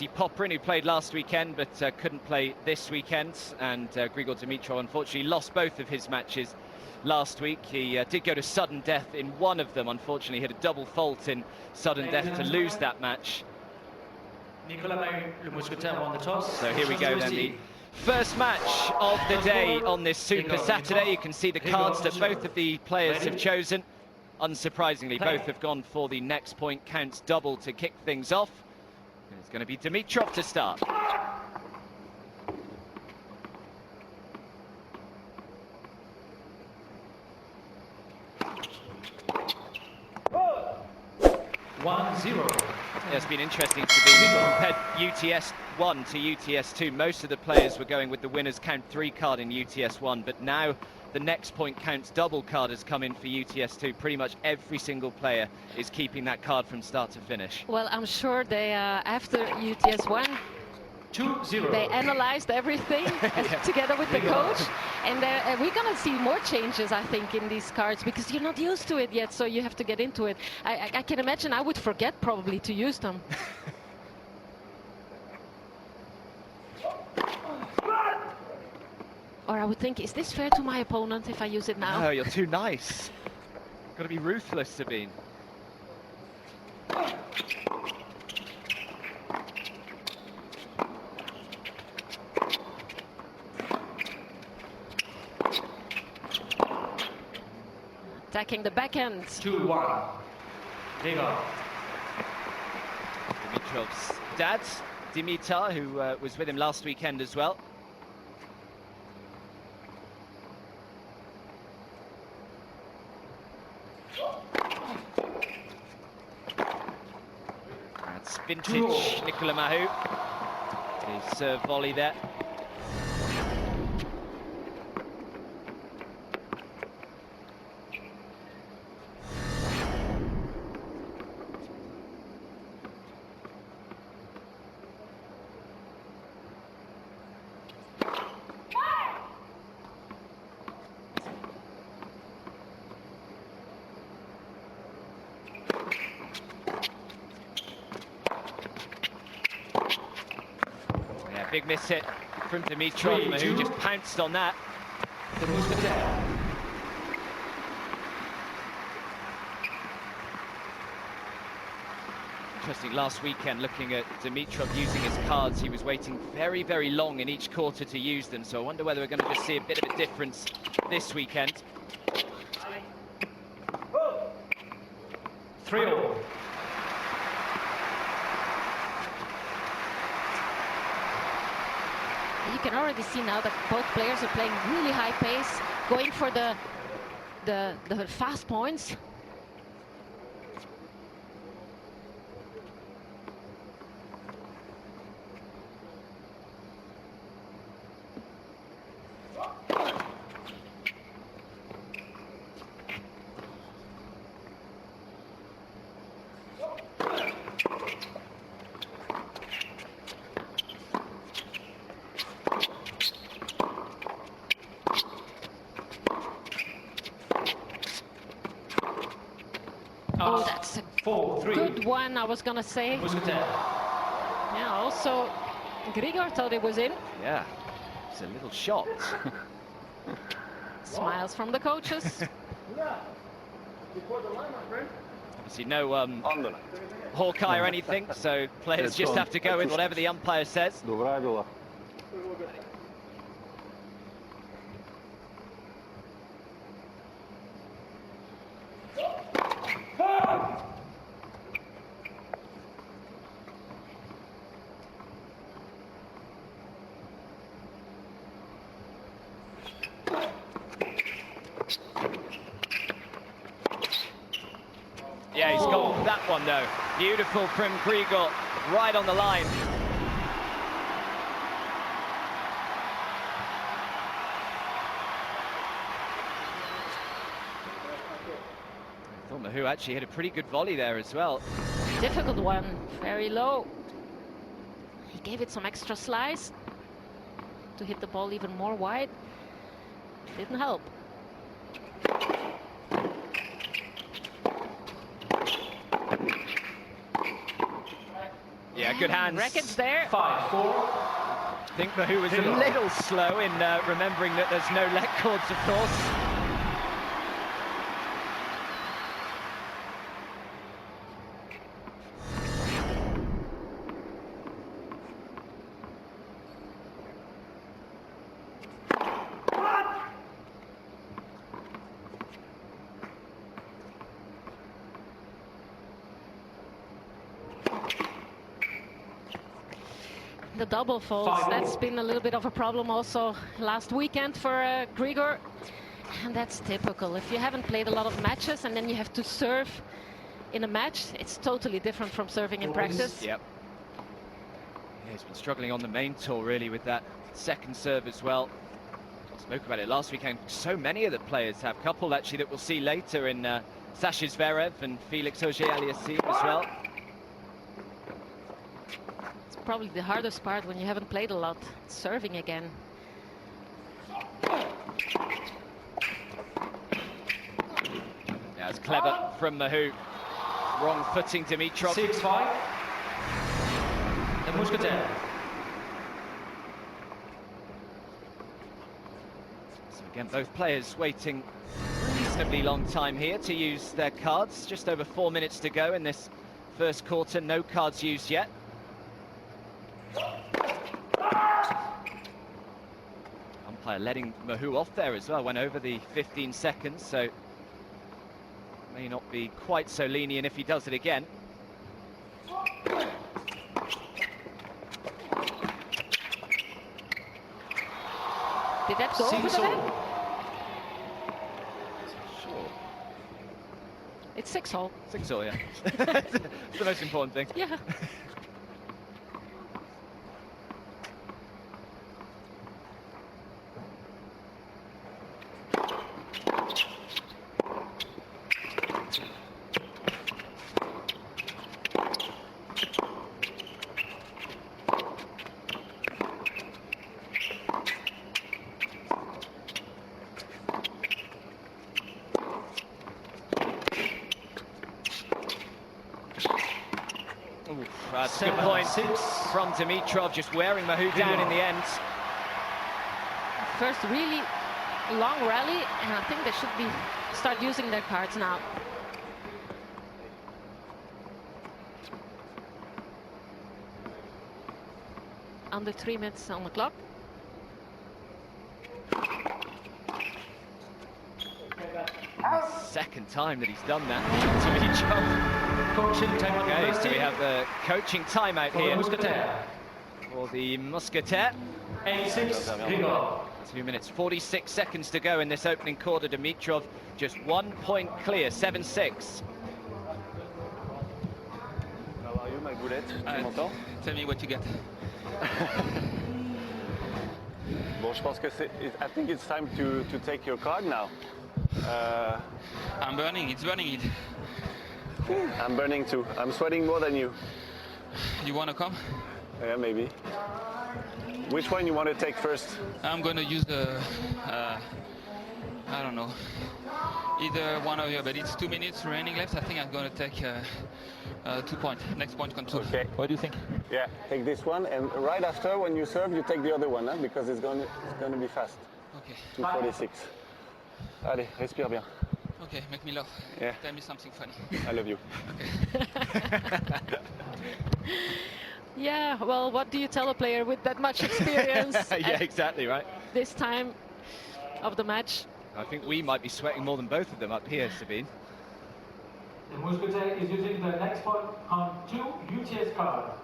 Obviously Poprin, who played last weekend but couldn't play this weekend, and Grigor Dimitrov unfortunately lost both of his matches last week. He did go to sudden death in one of them, unfortunately hit a double fault in sudden death to lose that match. So here we go then, the first match of the day on this Super Saturday. You can see the cards that both of the players have chosen. Unsurprisingly, both have gone for the next point counts double to kick things off. And it's going to be Dimitrov to start. It's been interesting to be compared UTS 1 to UTS 2. Most of the players were going with the winner's count 3 card in UTS 1, but now the next point counts double card has come in for UTS 2. Pretty much every single player is keeping that card from start to finish. Well, I'm sure they, after UTS 1, they analyzed everything together with the coach, and we're going to see more changes, I think, in these cards, because you're not used to it yet, so you have to get into it. I can imagine I would forget probably to use them. Or I would think, is this fair to my opponent if I use it now? No, you're too nice. Got to be ruthless, Sabine. Attacking the backhand. 2-1. Grigor. Dimitrov's dad, Dimitar, who was with him last weekend as well. That's vintage Nicolas Mahut. His serve volley there. Big miss hit from Dimitrov, who just pounced on that. Interesting, last weekend, looking at Dimitrov using his cards, he was waiting very, very long in each quarter to use them. So I wonder whether we're going to just see a bit of a difference this weekend. 3-all. You can already see now that both players are playing really high pace, going for the fast points. Oh, that's a 4-3. good one, I was gonna say. Yeah, also Grigor thought it was in. Yeah, it's a little shocked. Smiles from the coaches. Obviously no Hawkeye or anything, so players just have to go with whatever the umpire says. Yeah, he's got that one though. Beautiful from Grigor, right on the line. I thought Mahut actually hit a pretty good volley there as well. Difficult one, very low. He gave it some extra slice to hit the ball even more wide. Didn't help. Yeah, good hands. Rackets there. 5-4. I think Mahou was a little slow in remembering that there's no let cords, of course. The double faults, that's been a little bit of a problem also last weekend for Grigor. And that's typical. If you haven't played a lot of matches and then you have to serve in a match, it's totally different from serving in practice. Yep. Yeah, he's been struggling on the main tour really with that second serve as well. I spoke about it last weekend. So many of the players have. Couple actually that we'll see later in Sasha Zverev and Felix Auger-Aliassime as well. Probably the hardest part when you haven't played a lot, serving again. Yeah, it's clever from Mahou. Wrong footing Dimitrov. 6-5. The Muscatel. So again, both players waiting reasonably long time here to use their cards. Just over 4 minutes to go in this first quarter. No cards used yet. Umpire letting Mahou off there as well, went over the 15 seconds, so may not be quite so lenient if he does it again. Did that go over the net? Sure. It's 6-all. 6-all, yeah. It's the most important thing. Yeah. That's a good point from Dimitrov, just wearing Mahou down in the end. First really long rally, and I think they should start using their cards now. Under 3 minutes on the clock. Second time that he's done that. Dimitrov. Okay, so we have the coaching timeout here for the Muscatel. 8-6, Grigor. 2 minutes, 46 seconds to go in this opening quarter. Dimitrov just 1 point clear, 7-6. How are you, my bullet? Tu m'entends? Tell me what you get. Bon, je pense que I think it's time to take your card now. I'm burning, it's burning it. I'm burning too. I'm sweating more than you. You want to come? Yeah, maybe. Which one you want to take first? I'm going to use the, I don't know, either one of you, but it's 2 minutes remaining left. I think I'm going to take 2 points. Next point control. Okay. What do you think? Yeah, take this one, and right after, when you serve, you take the other one, huh? Because it's going to be fast. Okay. 2:46. Allez, respire bien. Okay, make me laugh. Yeah. Tell me something funny. I love you. Okay. Yeah, well, what do you tell a player with that much experience? Yeah, exactly right. This time of the match. I think we might be sweating more than both of them up here, Sabine. The Muscatel is using the next point on 2 UTS cards.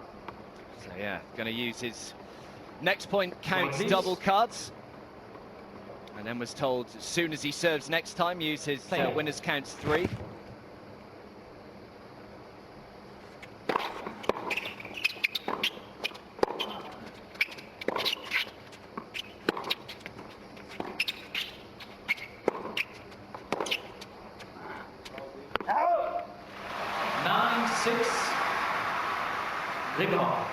So yeah, going to use his next point counts double cards. And then was told as soon as he serves next time, use his winners counts 3. Grigor.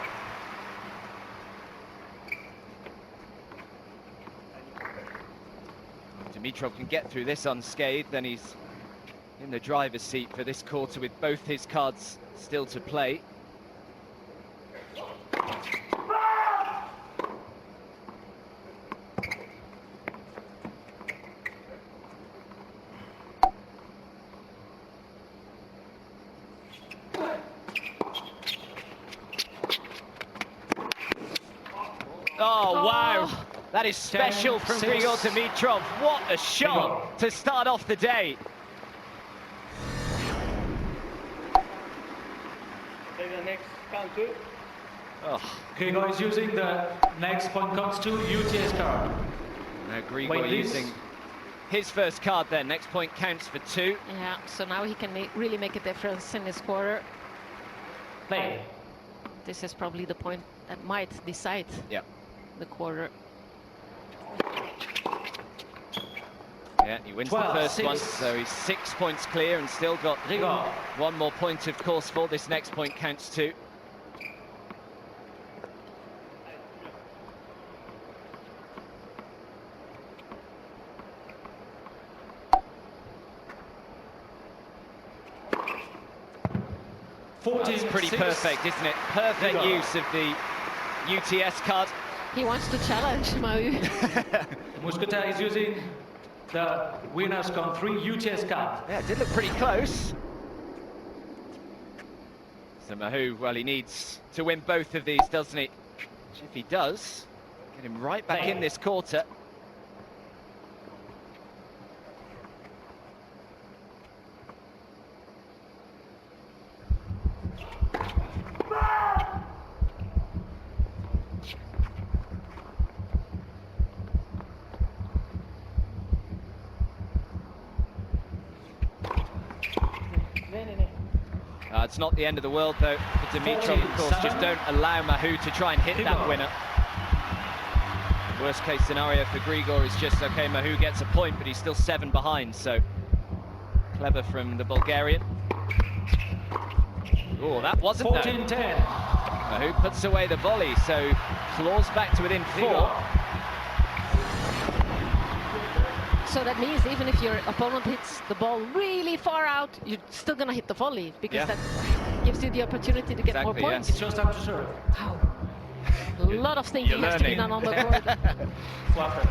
Dimitrov can get through this unscathed, then he's in the driver's seat for this quarter with both his cards still to play. Oh, wow. That is special from Grigor Dimitrov. What a shot to start off the day. Take the next count two. Oh. Grigor is using the next point comes to UTS card. Now Grigor using his first card there. Next point counts for 2. Yeah, so now he can really make a difference in this quarter. Play. This is probably the point that might decide the quarter. Yeah, he wins the first one, so he's 6 points clear and still got Grigor. 1 more point, of course, for this next point counts 2. That's pretty perfect, isn't it? Perfect use of the UTS card. He wants to challenge Mahut. Mousquetaire is using the winner's con 3 UTS card. Yeah, it did look pretty close. So Mahut, well, he needs to win both of these, doesn't he? Which if he does, get him right back in this quarter. It's not the end of the world, though, for Dimitrov, of course. Just don't allow Mahut to try and hit that winner. Worst case scenario for Grigor is just, okay, Mahut gets a point, but he's still 7 behind, so clever from the Bulgarian. Oh, that wasn't 14-10. Mahut puts away the volley, so claws back to within 4. So that means even if your opponent hits the ball really far out, you're still going to hit the volley, because that gives you the opportunity to get more points. It's just time to serve. Wow. A lot of thinking has to be done on the board. Fluffer.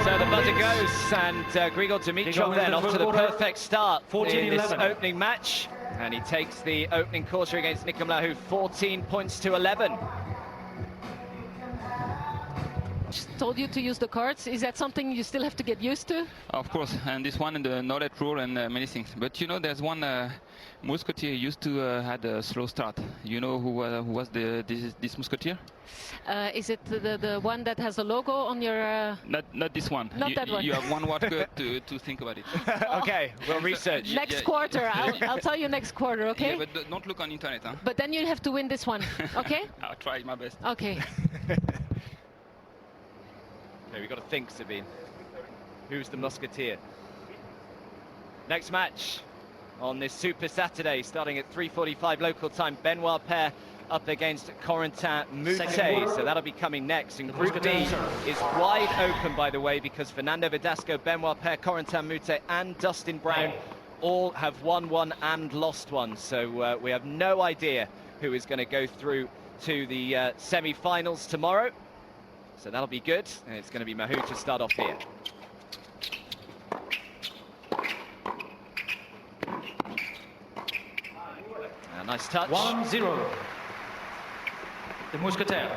So the buzzer goes, and Grigor Dimitrov then off to the perfect start in this opening match. And he takes the opening quarter against Nicolas Mahut, 14 points to 11. Just told you to use the cards. Is that something you still have to get used to? Of course, and this one and the knowledge rule and many things. But you know, there's one Musketeer used to had a slow start. You know who was this Musketeer? Is it the one that has a logo on your... Not this one. Not that one. You have one word to think about it. Okay, we'll research. Next quarter. I'll tell you next quarter, okay? Yeah, but don't look on internet, huh? But then you have to win this one, okay? I'll try my best. Okay. Okay, we've got to think, Sabine. Who's the Musketeer? Next match on this Super Saturday, starting at 3:45 local time. Benoit pair up against Corentin Moutet, so that'll be coming next. And Group B is wide open, by the way, because Fernando Verdasco, Benoit pair, Corentin Moutet and Dustin Brown all have won one and lost one. So we have no idea who is going to go through to the semi-finals tomorrow. So that'll be good, and it's going to be Mahut to start off here. Nice touch. 1-0. The Mousquetaire.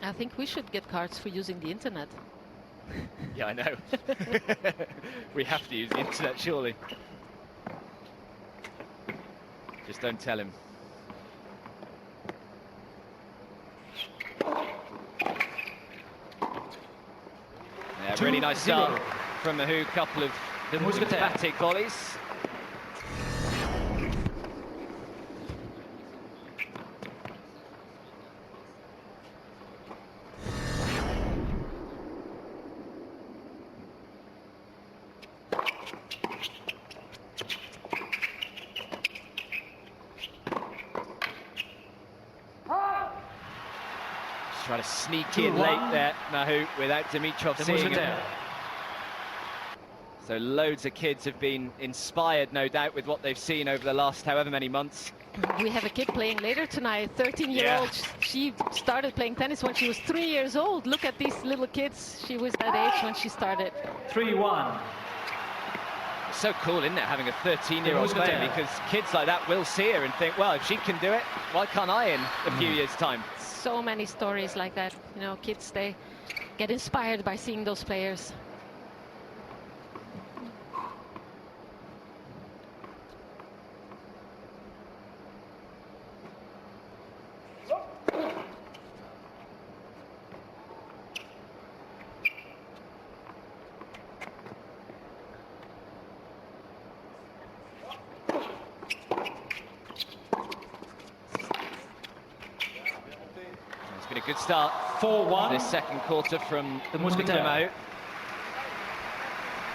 I think we should get cards for using the internet. Yeah, I know. We have to use the internet, surely. Just don't tell him. Yeah, really nice start from Mahut. Couple of emphatic volleys. Trying to sneak in late there, Mahut, without Dimitrov seeing him. So loads of kids have been inspired, no doubt, with what they've seen over the last however many months. We have a kid playing later tonight, 13-year-old. Yeah. She started playing tennis when she was 3 years old. Look at these little kids. She was that age when she started. 3-1. It's so cool, isn't it, having a 13-year-old playing, because kids like that will see her and think, well, if she can do it, why can't I in a few years' time? So many stories like that. You know, kids, they get inspired by seeing those players. It's been a good start. 4-1. This second quarter from The Mousquetaire. Nicolas Mahut.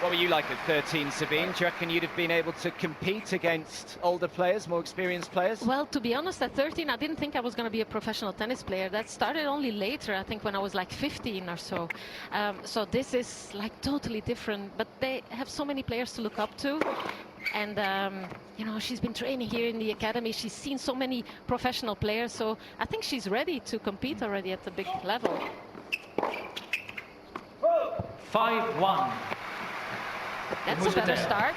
What were you like at 13, Sabine? Do you reckon you'd have been able to compete against older players, more experienced players? Well, to be honest, at 13, I didn't think I was going to be a professional tennis player. That started only later, I think when I was like 15 or so. So this is like totally different, but they have so many players to look up to. And, you know, she's been training here in the academy. She's seen so many professional players. So I think she's ready to compete already at the big level. 5-1. That's a better start.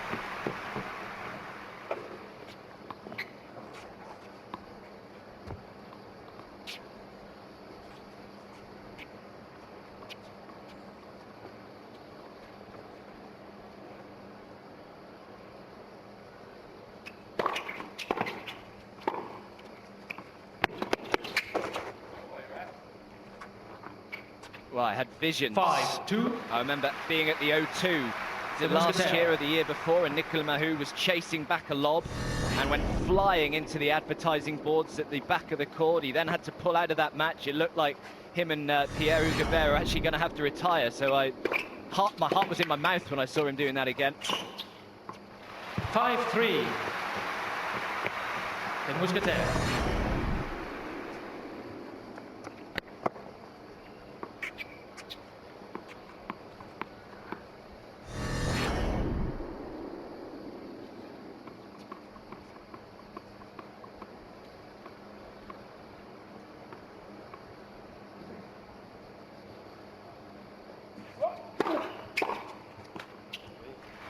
Well, I had visions. 5-2. I remember being at the O2 the last year or the year before, and Nicolas Mahut was chasing back a lob and went flying into the advertising boards at the back of the court. He then had to pull out of that match. It looked like him and Pierre-Hugues Gaquet are actually going to have to retire. So my heart was in my mouth when I saw him doing that again. 5-3. The Mousquetaire.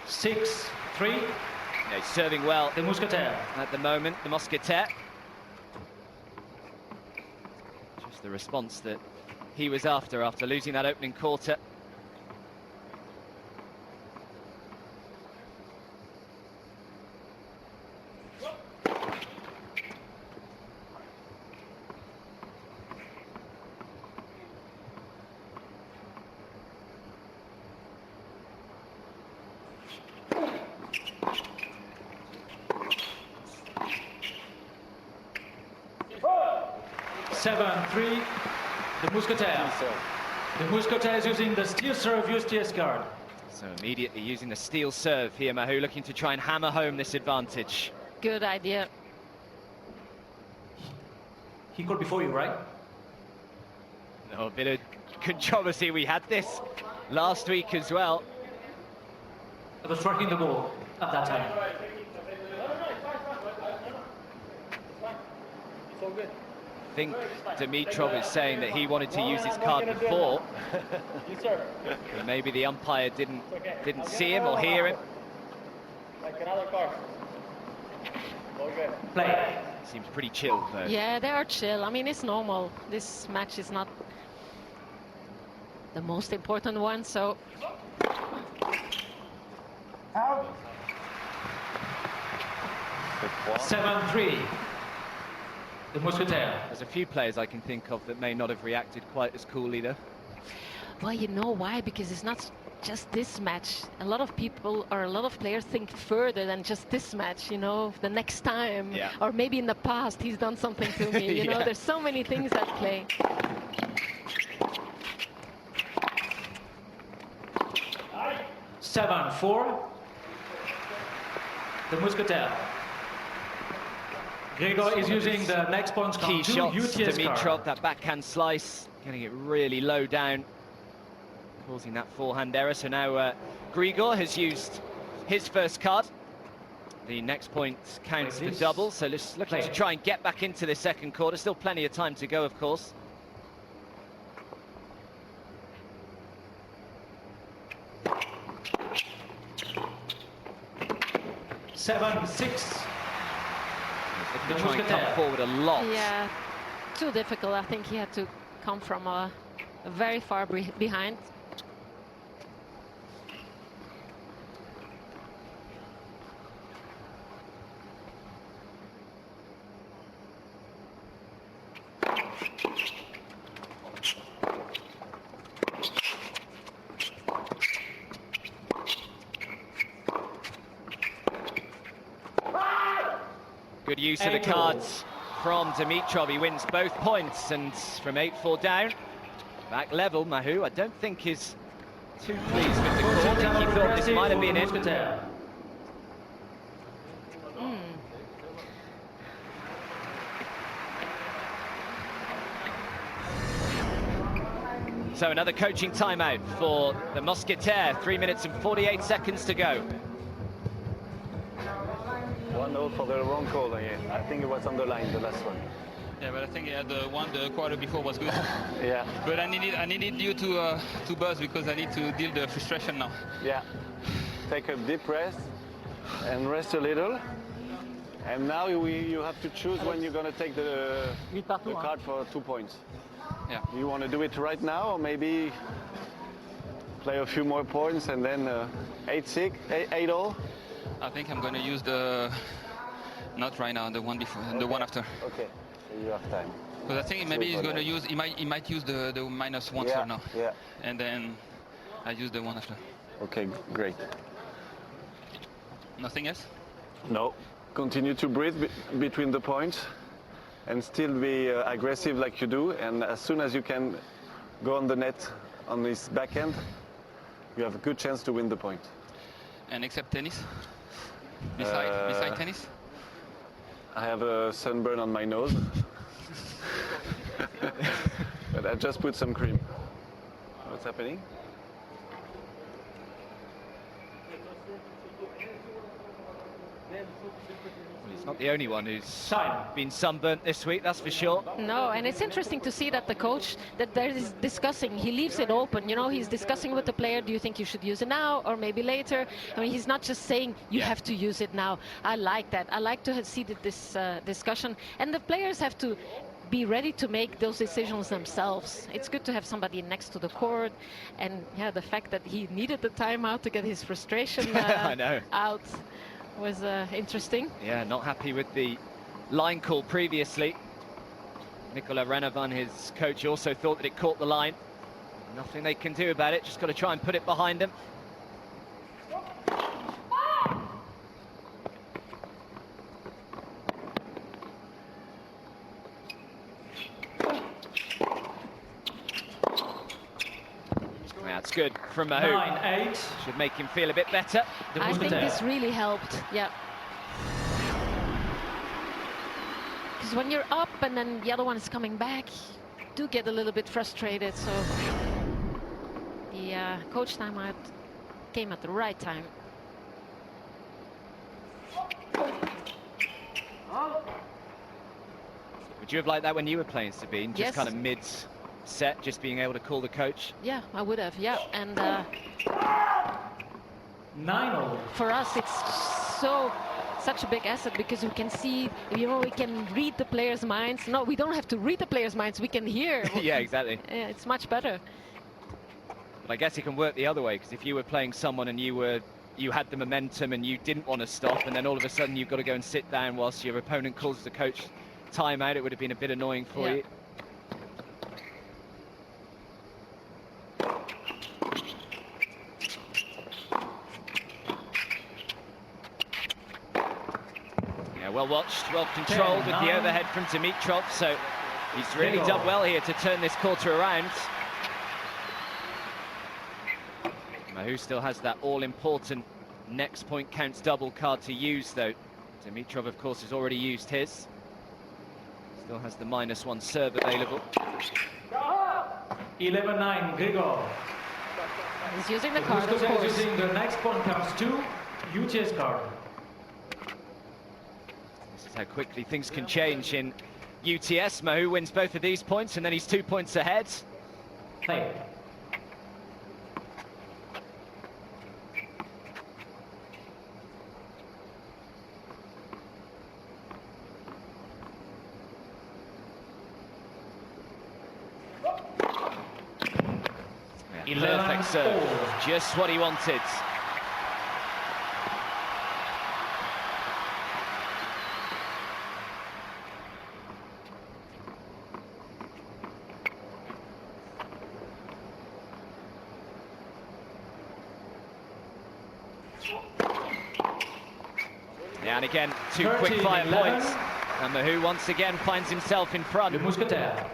Six, 3. Yeah, he's serving well The Mousquetaire. at the moment, the Mousquetaire. Just the response that he was after losing that opening quarter. Seven, 3. The Mousquetaire. The Mousquetaire is using the steel serve UTS card. So immediately using the steel serve here, Mahut looking to try and hammer home this advantage. Good idea. He called before you, right? No, a bit of controversy. We had this last week as well. I was striking the ball at that time. I think Dimitrov is saying that he wanted to use his card before. But maybe the umpire didn't see him or hear him. Play. Seems pretty chill though. Yeah, they are chill. I mean, it's normal. This match is not the most important one, so... 7-3. The Mousquetaire. There's a few players I can think of that may not have reacted quite as coolly though. Well, you know why? Because it's not just this match. A lot of people or a lot of players think further than just this match, you know, the next time. Yeah. Or maybe in the past he's done something to me, you know. Yeah. There's so many things at play. Seven, 4. The Mousquetaire. Grigor is using the next points Key count 2 shots, UTS Dimitrov, card. that backhand slice, getting it really low down, causing that forehand error. So now Grigor has used his first card. The next point counts for double, so let's looking to try and get back into the second quarter. Still plenty of time to go, of course. Seven, six. Looking to try and come forward a lot. Yeah, too difficult. I think he had to come from very far behind. Good use of the cards from Dimitrov. He wins both points, and from 8-4 down, back level. Mahou, I don't think is too pleased with the call. I think he thought this might have been it. So another coaching timeout for the Mousquetaire. 3 minutes and 48 seconds to go. 1-0 for the wrong call. I think it was on the line, the last one. Yeah, but I think the one the quarter before was good. Yeah. But I needed you to buzz because I need to deal the frustration now. Yeah. Take a deep rest and rest a little. And now you have to choose when you're going to take the card for 2 points. Yeah. You want to do it right now, or maybe play a few more points and then 8-6, 8-0? I think I'm going to use the, not right now, the one before, the one after. Okay, so you have time. Because I think maybe he's going to use, he might use the -1 for now. Yeah. And then I use the one after. Okay, great. Nothing else? No. Continue to breathe between the points and still be aggressive like you do. And as soon as you can go on the net on this backhand, you have a good chance to win the point. And except tennis? Beside tennis? I have a sunburn on my nose. But I just put some cream. What's happening? He's not the only one who's been sunburnt this week, that's for sure. No, and it's interesting to see that the coach, that there is discussing, he leaves it open, you know, he's discussing with the player, do you think you should use it now or maybe later? I mean, he's not just saying you have to use it now. I like that. I like to see this discussion, and the players have to be ready to make those decisions themselves. It's good to have somebody next to the court, and yeah, the fact that he needed the timeout to get his frustration I know. out was interesting. Yeah, not happy with the line call previously. Nicola Renovan, his coach, also thought that it caught the line. Nothing they can do about it, just got to try and put it behind them. That's good from Mahou. 9-8. Should make him feel a bit better. I think this really helped, yeah. Because when you're up and then the other one is coming back, you do get a little bit frustrated. So the coach timeout came at the right time. Would you have liked that when you were playing, Sabine? Just kind of mid-set, just being able to call the coach? Yeah, I would have, yeah. And 9-0. for us, it's such a big asset because we can see, you know, we can read the players' minds. No, we don't have to read the players' minds, we can hear. Yeah, exactly. Yeah, it's much better. But I guess it can work the other way, because if you were playing someone and you had the momentum and you didn't want to stop, and then all of a sudden you've got to go and sit down whilst your opponent calls the coach timeout, it would have been a bit annoying for you. Yeah, well watched, well controlled with the overhead from Dimitrov, so he's really done well here to turn this quarter around. Mahou still has that all-important next point counts double card to use, though. Dimitrov, of course, has already used his. Still has the -1 serve available. 11-9, Grigor. He's using the The card, of Muscatel course. is using the next point comes 2 UTS card. This is how quickly things can change in UTS. Mahou wins both of these points, and then he's 2 points ahead. Play. Yeah, perfect serve, just what he wanted. Yeah, and again, 2 quick fire points. And Mahou once again finds himself in front. Le Mousquetaire.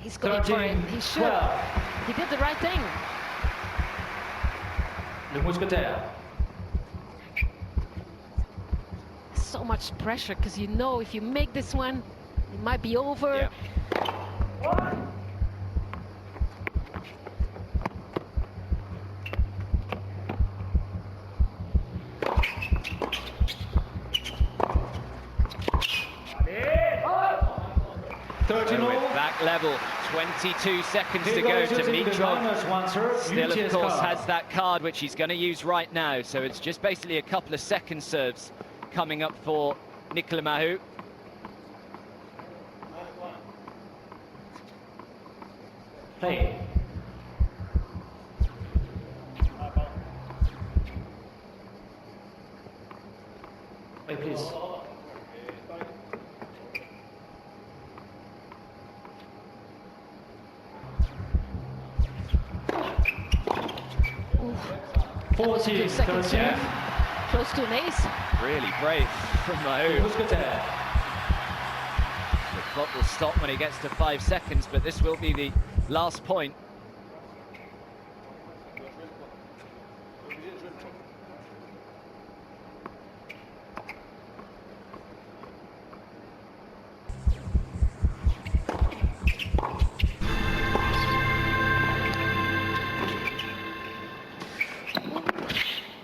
He's going for it. He should. 12. He did the right thing. Le Mousquetaire. So much pressure, because you know if you make this one, it might be over. Yeah. With back level, 22 seconds to go. Dimitrov still, of course, has that card, which he's going to use right now. So it's just basically a couple of second serves coming up for Nicolas Mahou. Play. Play, please. That was a good second serve. Close to an ace. Really brave from Mahou. Mousquetaire. The clock will stop when he gets to 5 seconds, but this will be the last point.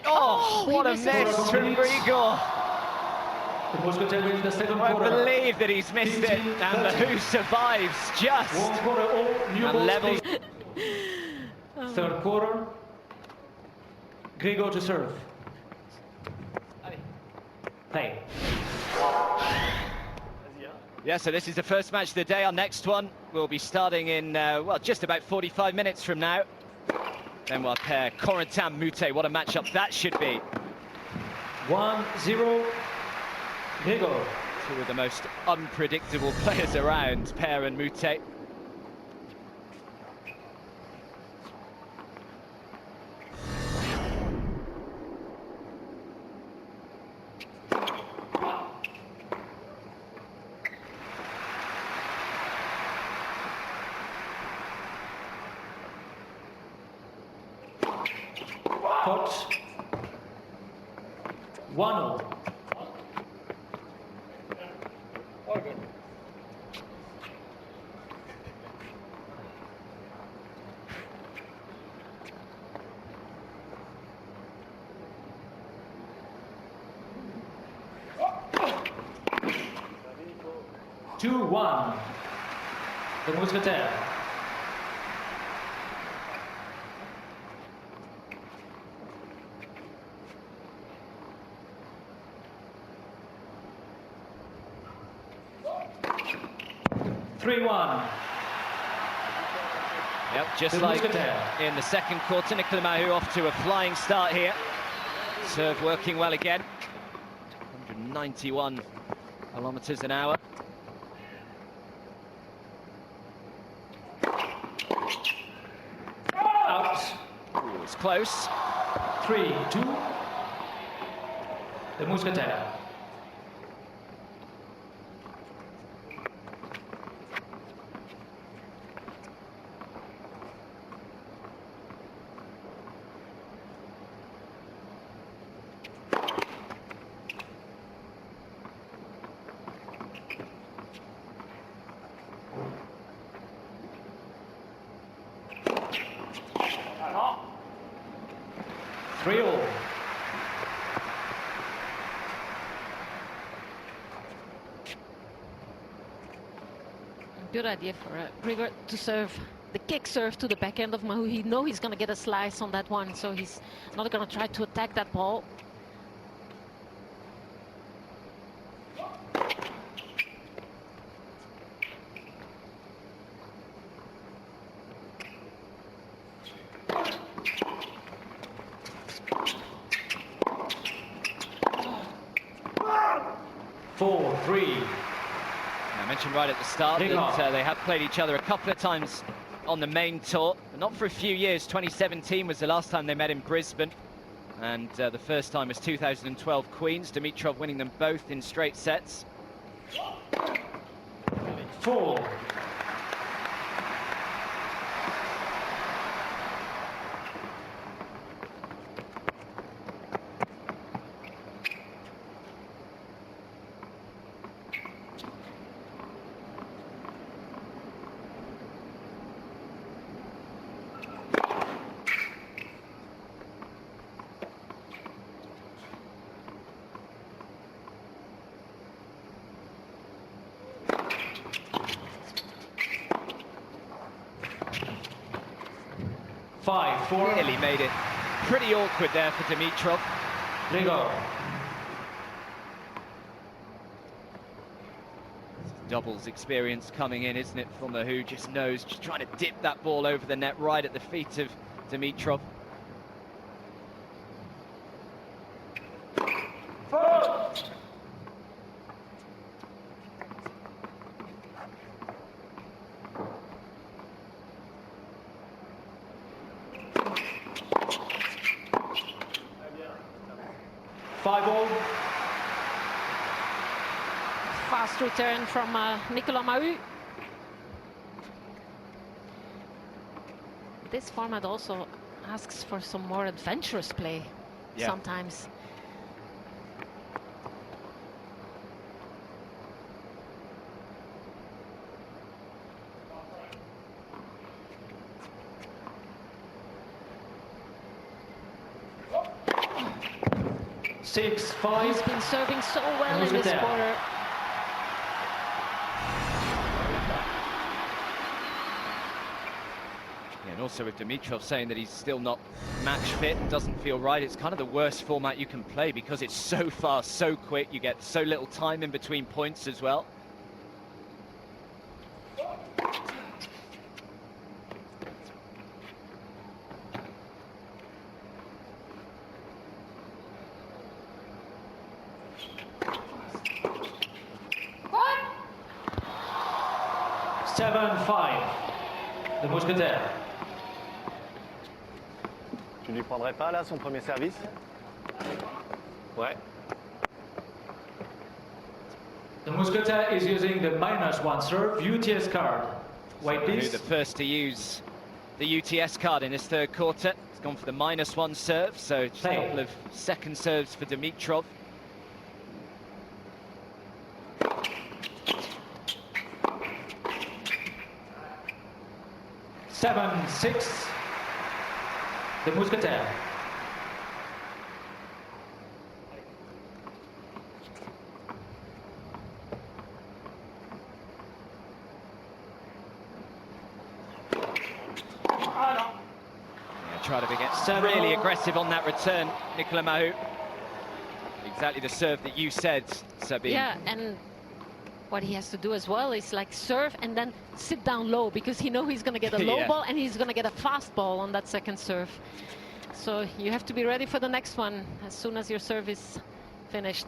Oh, what a miss from Grigor. The Mousquetaire wins the second I quarter. believe that he's missed it, and Mahou survives just. One quarter, all new And balls levels. please. Third quarter. Grigor to serve. Play. Yeah, so this is the first match of the day. Our next one will be starting in, well, just about 45 minutes from now. Then we'll pair Corentin-Moutet. What a matchup that should be. 1-0. Grigor. Two of the most unpredictable players around, Paire and Moutet. Pot. 1-0. Two, 1. The Mousquetaire. Three, 1. Yep, just like in the second quarter, Nicolas Mahou off to a flying start here. Serve working well again. 191 kilometers an hour. Out. Ooh, it's close. 3-2. The Mousquetaire. 3-all. Good idea for Grigor to serve the kick serve to the backhand of Mahou. He knows he's going to get a slice on that one, so he's not going to try to attack that ball. I mentioned right at the start that they have played each other a couple of times on the main tour, but not for a few years. 2017 was the last time they met in Brisbane, and the first time was 2012 Queens, Dimitrov winning them both in straight sets. 4. Really made it pretty awkward there for Dimitrov. Grigor. Doubles experience coming in, isn't it, for Mahou? Just knows, just trying to dip that ball over the net right at the feet of Dimitrov. Fast return from Nicolas Mahou. This format also asks for some more adventurous play sometimes. He's been serving so well in this quarter. And also with Dimitrov saying that he's still not match fit and doesn't feel right, it's kind of the worst format you can play because it's so fast, so quick, you get so little time in between points as well. The Mousquetaire. Tu lui prendrais pas là son premier service? Ouais. The Mousquetaire is using the -1 serve UTS card. Wait, please. The first to use the UTS card in this third quarter. He's gone for the -1 serve, so just a couple of second serves for Dimitrov. Six. The Mousquetaire. Try to get really aggressive on that return, Nicolas Mahou. Exactly the serve that you said, Sabine. Yeah, and what he has to do as well is like serve and then sit down low, because he knows he's going to get a low ball and he's going to get a fast ball on that second serve. So you have to be ready for the next one as soon as your serve is finished.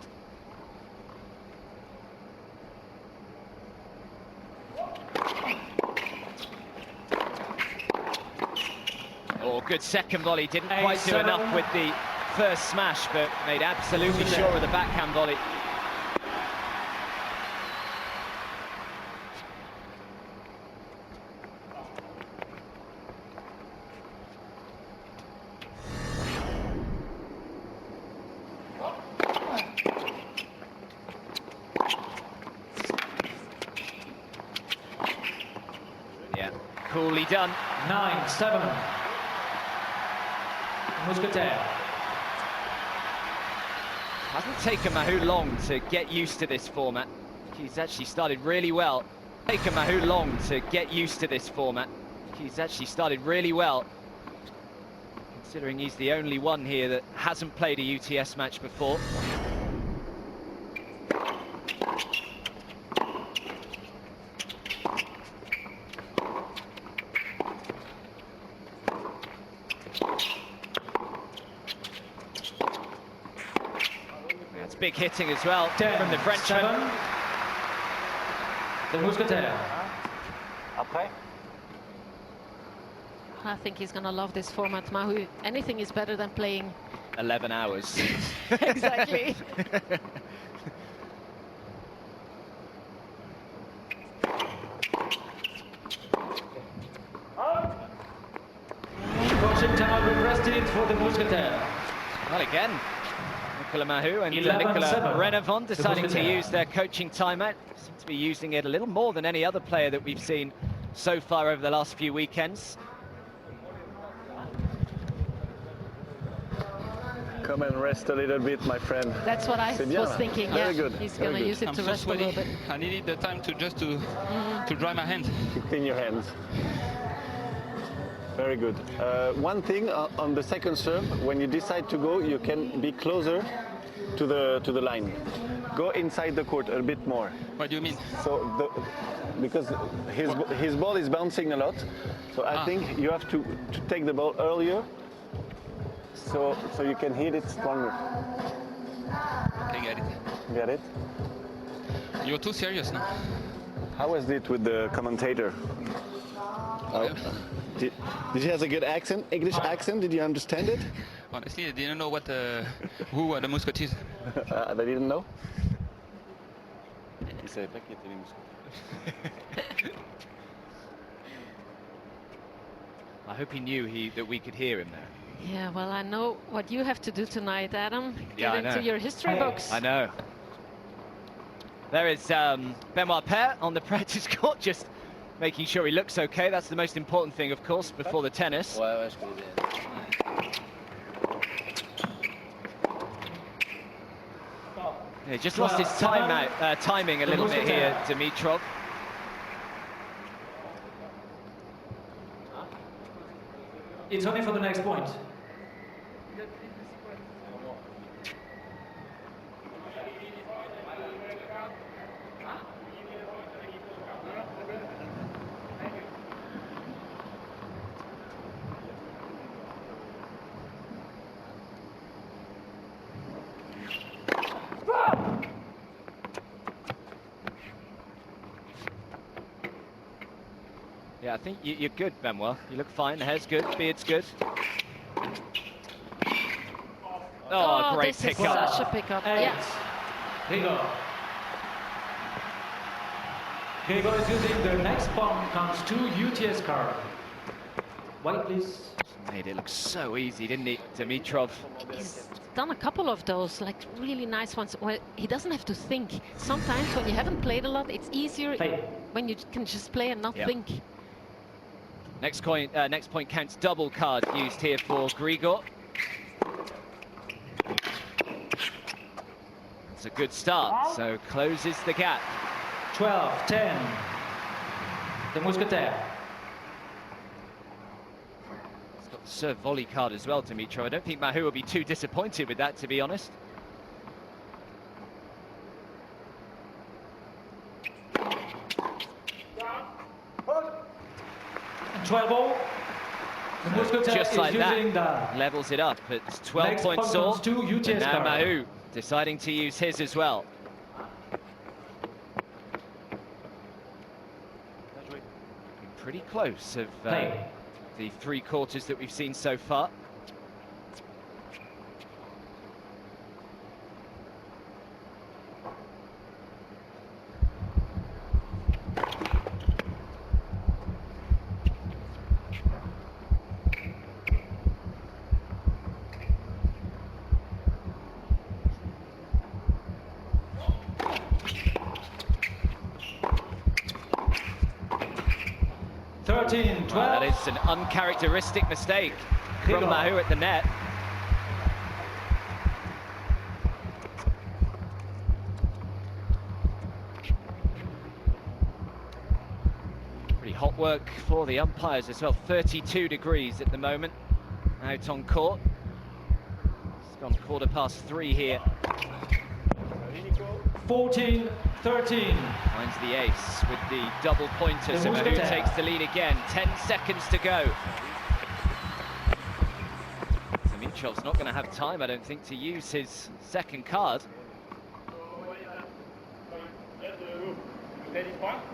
Oh, good second volley. Didn't quite do enough with the first smash, but made absolutely sure of the backhand volley. Yeah, coolly done. 9-7. Mousquetaire. Hasn't taken Mahou long to get used to this format. He's actually started really well. Taken Mahou long to get used to this format. He's actually started really well, considering he's the only one here that hasn't played a UTS match before. That's big hitting as well from the Frenchman. The Mousquetaire. Après? I think he's going to love this format, Mahou. Anything is better than playing 11 hours. Exactly. Coaching time requested for the Mousquetaire. Well, again, Nicolas Mahou and 11-7. Nicolas Renavon deciding to Mousquetaire. use their coaching timeout. Seem to be using it a little more than any other player that we've seen so far over the last few weekends. Come and rest a little bit, my friend. That's what I C'est bien, was là. thinking. Very Yeah, good. he's Very going to good. use it I'm to so rest a little sweaty. bit. I needed the time to dry my hand. To clean your hands. Very good. One thing on the second serve, when you decide to go, you can be closer to the line. Go inside the court a bit more. What do you mean? So because his ball is bouncing a lot, so I think you have to take the ball earlier, so you can hit it stronger. Okay, get it. Get it? You're too serious now. How was it with the commentator? Did he have a good accent, English accent? Did you understand it? Honestly, I didn't know what who were the Musketeers. They didn't know? I hope he knew that we could hear him there. Yeah, well, I know what you have to do tonight, Adam. Yeah, I Get into know. your history books. I know. There is Benoit Paire on the practice court, just making sure he looks okay. That's the most important thing, of course, before the tennis. He just lost his timing a little bit here, Dimitrov. It's only for the next point. Yeah, I think you're good, Benoit. You look fine. The hair's good. Beard's good. Oh, great this is pickup. such a pickup. 8. Yeah. Grigor. Grigor is using the next bomb, comes 2 UTS card. White, please. Made it look so easy, didn't he, Dimitrov? He's done a couple of those, like really nice ones, where he doesn't have to think. Sometimes when you haven't played a lot, it's easier Play. when you can just play and not Yeah. think. Next point counts double card used here for Grigor. It's a good start, so closes the gap. 12-10. The Mousquetaire. He's got the serve volley card as well, Dimitrov. I don't think Mahou will be too disappointed with that, to be honest. And 12-0. The Mousquetaire Just is like using that, levels it up. It's 12 Next points point all. comes to UTS And now card. Mahou deciding to use his as well. Pretty close of Play. the 3 quarters that we've seen so far. That is an uncharacteristic mistake from Grigor. Mahou at the net. Pretty hot work for the umpires as well. 32 degrees at the moment out on court. It's gone 3:15 here. 14-13. Finds the ace with the double pointer, so Mahut takes the lead again. 10 seconds to go. Dimitrov's not going to have time, I don't think, to use his second card.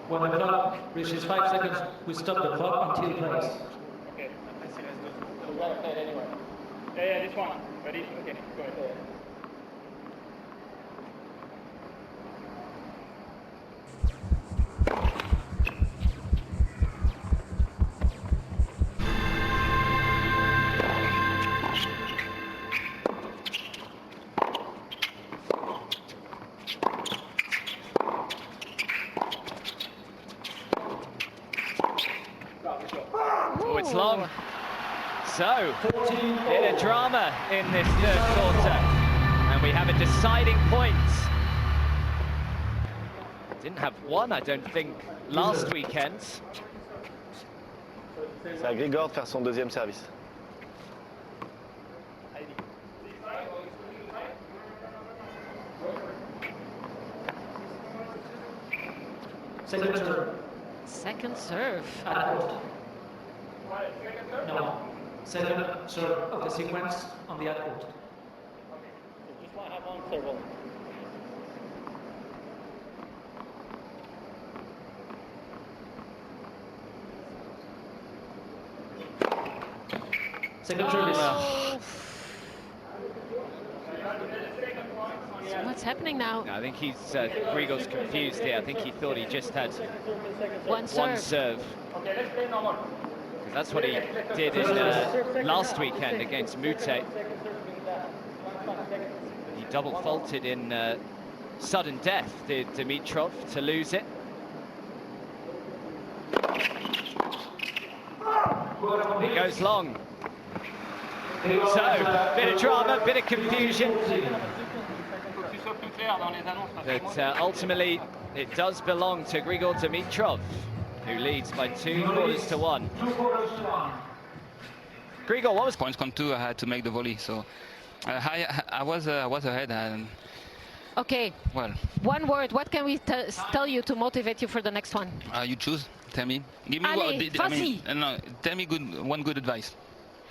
When the clock reaches 5 seconds, we stop the clock until he plays. Okay, let's see, let's do it. So we gotta play it anyway. Yeah, this one. Ready? Okay, go ahead. Oh, it's long. So, bit of drama in this third quarter. And we have a deciding point. Didn't have one, I don't think, last weekend. C'est à Grigor de faire son deuxième service. Second serve. Second serve. No. Second serve of the sequence on the ad court. Just want to have one serve only. Second service. So what's happening now? I think he's Grigor's confused here. I think he thought he just had One one serve. serve. Okay, let's play normal. That's what he did in last weekend against Mute. He double faulted in sudden death, did Dimitrov, to lose it. It goes long. So, bit of drama, bit of confusion. But ultimately, it does belong to Grigor Dimitrov, who leads by 2-1. Grigor, what was Points come two, I had to make the volley, so I was ahead, and Okay, well, one word. What can we tell you to motivate you for the next one? you choose. Tell me. Give me Allez, vas-y. no, tell me one good advice.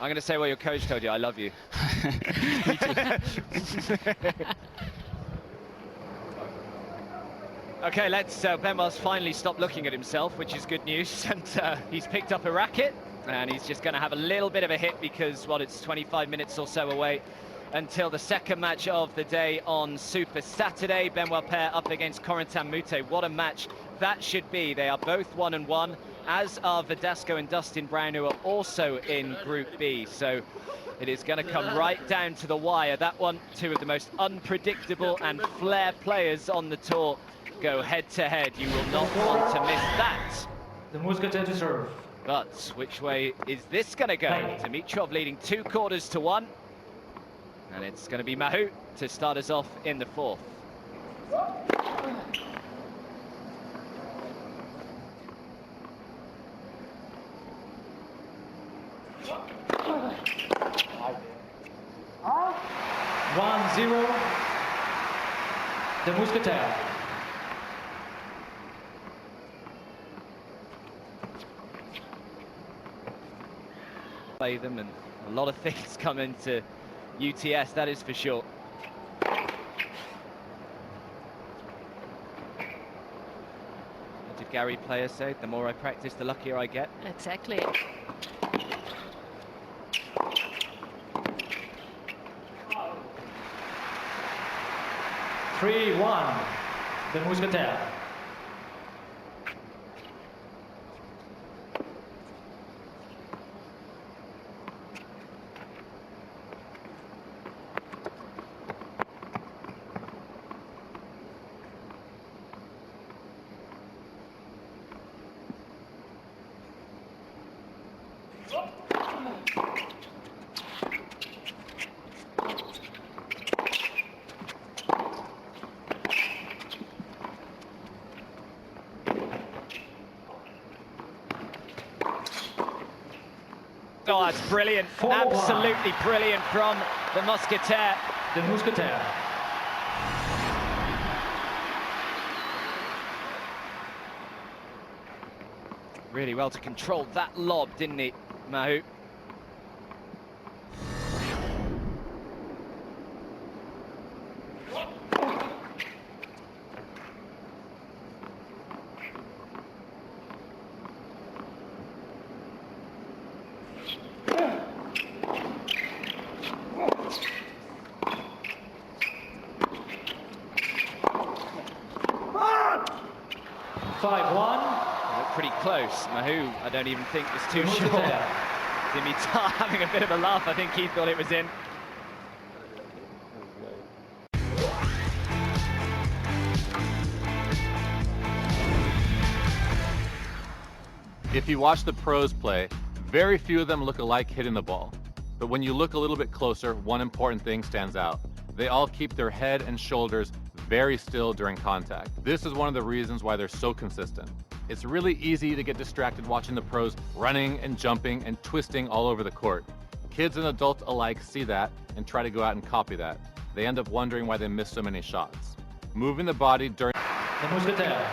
I'm going to say what your coach told you. I love you. Me too. Okay, let's. Benoit's finally stopped looking at himself, which is good news. And he's picked up a racket, and he's just going to have a little bit of a hit because, well, it's 25 minutes or so away until the second match of the day on Super Saturday. Benoit pair up against Corentin Moutet. What a match that should be. They are both 1-1, as are Verdasco and Dustin Brown, who are also in Group B. So it is going to come right down to the wire. That one, two of the most unpredictable and flair players on the tour go head-to-head. You will not want to miss that. The Mousquetaire to serve. But which way is this going to go? Dimitrov leading 2-1. And it's going to be Mahut to start us off in the fourth. One, 0. The Mousquetaire. Play them, and a lot of things come into UTS, that is for sure. What did Gary Player say? The more I practice, the luckier I get. Exactly. Three, 1. The Mousquetaire. Oh, that's brilliant. 4-1. Absolutely brilliant from the Mousquetaire. The Mousquetaire. Really well to control that lob, didn't he, Mahut? Pretty close. Mahut, I don't even think was too sure. Dimitrov having a bit of a laugh. I think he thought it was in. If you watch the pros play, very few of them look alike hitting the ball. But when you look a little bit closer, one important thing stands out. They all keep their head and shoulders very still during contact. This is one of the reasons why they're so consistent. It's really easy to get distracted watching the pros running and jumping and twisting all over the court. Kids and adults alike see that and try to go out and copy that. They end up wondering why they miss so many shots. Moving the body during... The Mousquetaire.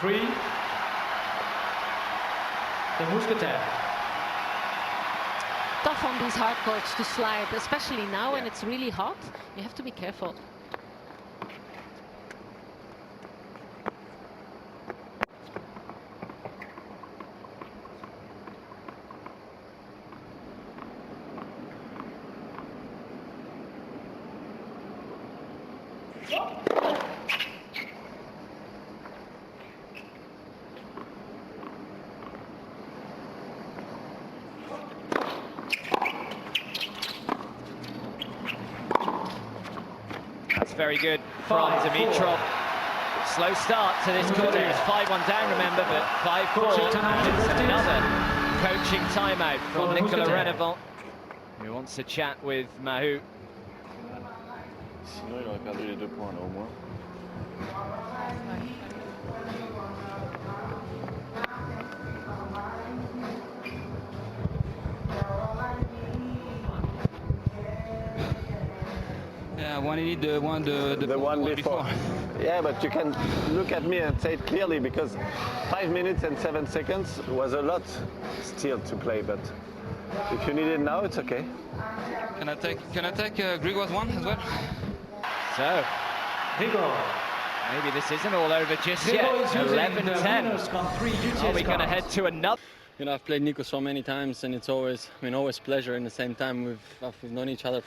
Three. The Mousquetaire. Tough on these hard courts to slide, especially now when it's really hot. You have to be careful. That's very good from Dimitrov. Slow start to this quarter. It's 5-1 down, remember, but 5-4. And it's another coaching timeout from Nicolas Renevant, who wants to chat with Mahut. Sinon, il aurait perdu les 2 points, là, au moins. Yeah, one needed the one before. Yeah, but you can look at me and say it clearly, because 5 minutes and 7 seconds was a lot still to play, but if you need it now, it's okay. Can I take Grigor's one as well? So, Grigor. maybe this isn't all over just yet. 11-10. Are we going to head to another? You know, I've played Nico so many times, and it's always, always pleasure. In the same time, we've known each other